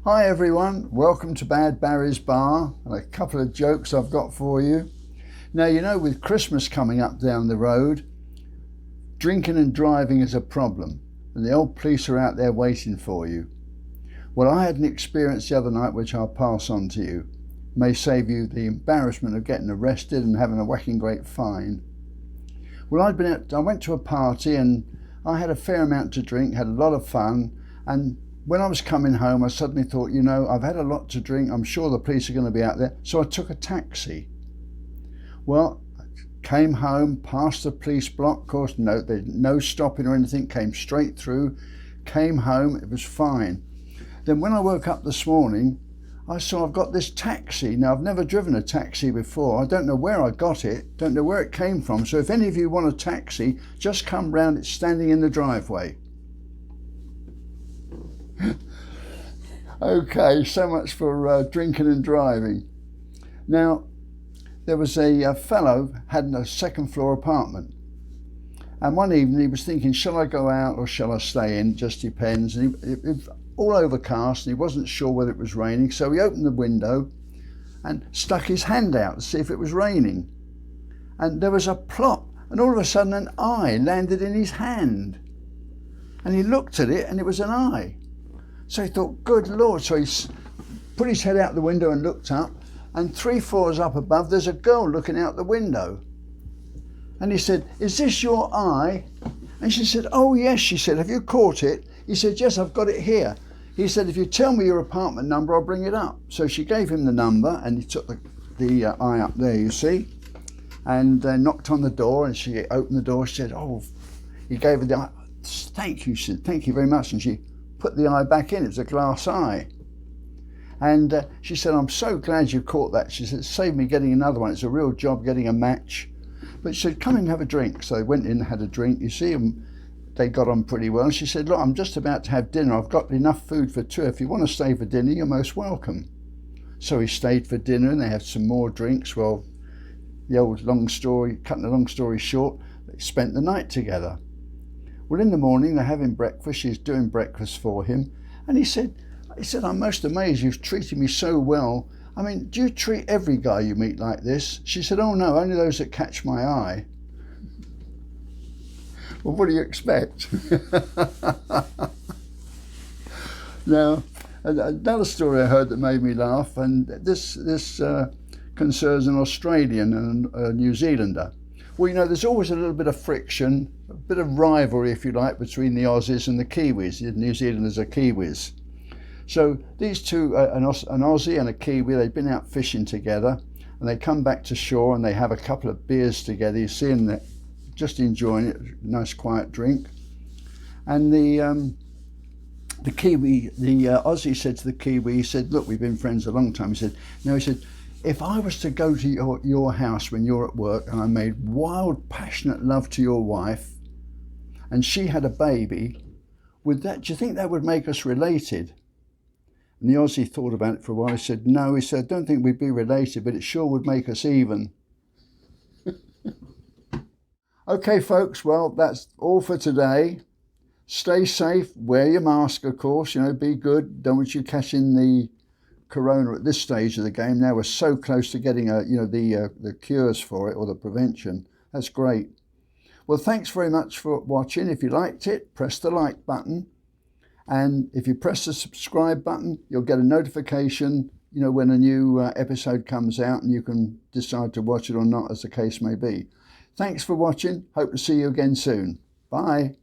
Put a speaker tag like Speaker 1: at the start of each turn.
Speaker 1: Hi everyone, welcome to Bad Barry's Bar and a couple of jokes I've got for you. Now you know with Christmas coming up down the road, drinking and driving is a problem and the old police are out there waiting for you. Well, I had an experience the other night which I'll pass on to you. It may save you the embarrassment of getting arrested and having a whacking great fine. Well, I went to a party and I had a fair amount to drink, had a lot of fun, and when I was coming home, I suddenly thought, you know, I've had a lot to drink. I'm sure the police are going to be out there. So I took a taxi. Well, I came home, past the police block. Of course, no stopping or anything. Came straight through. Came home. It was fine. Then when I woke up this morning, I saw I've got this taxi. Now, I've never driven a taxi before. I don't know where I got it. Don't know where it came from. So if any of you want a taxi, just come round. It's standing in the driveway. Okay, so much for drinking and driving. Now, there was a fellow had a second floor apartment, and one evening he was thinking, shall I go out or shall I stay in? Just depends. And it was all overcast and he wasn't sure whether it was raining, so he opened the window and stuck his hand out to see if it was raining. And there was a plop, and all of a sudden an eye landed in his hand, and he looked at it and it was an eye. So he thought, good Lord. So he put his head out the window and looked up, and 3 floors up above, there's a girl looking out the window. And he said, is this your eye? And she said, oh yes. She said, have you caught it? He said, yes, I've got it here. He said, if you tell me your apartment number, I'll bring it up. So she gave him the number, and he took the eye up there, you see, and knocked on the door, and she opened the door. She said, oh, he gave her the eye. Thank you. She said, thank you very much. And she put the eye back in. It was a glass eye. And she said, I'm so glad you caught that. She said, it saved me getting another one. It's a real job getting a match. But she said, come and have a drink. So they went in and had a drink. You see, they got on pretty well. She said, look, I'm just about to have dinner. I've got enough food for 2. If you want to stay for dinner, you're most welcome. So he stayed for dinner and they had some more drinks. Well, the old long story, cutting the long story short, they spent the night together. Well, in the morning, they're having breakfast. She's doing breakfast for him. And he said, I'm most amazed you've treated me so well. I mean, do you treat every guy you meet like this? She said, oh no, only those that catch my eye. Well, what do you expect? Now, another story I heard that made me laugh, and this concerns an Australian and a New Zealander. Well, you know, there's always a little bit of friction, a bit of rivalry, if you like, between the Aussies and the Kiwis. The New Zealanders are Kiwis. So these two, an Aussie and a Kiwi, they've been out fishing together, and they come back to shore and they have a couple of beers together. You see them just enjoying it, nice quiet drink. And the Kiwi, the Aussie said to the Kiwi, he said, look, we've been friends a long time. He said, if I was to go to your house when you're at work and I made wild, passionate love to your wife and she had a baby, do you think that would make us related? And the Aussie thought about it for a while. He said, no. He said, I don't think we'd be related, but it sure would make us even. Okay, folks, well, that's all for today. Stay safe, wear your mask, of course, be good. Don't want you catching the corona at this stage of the game. Now we're so close to getting the cures for it, or the prevention. That's great. Well, thanks very much for watching. If you liked it, press the like button, and if you press the subscribe button, you'll get a notification when a new episode comes out, and you can decide to watch it or not, as the case may be. Thanks for watching. Hope to see you again soon. Bye.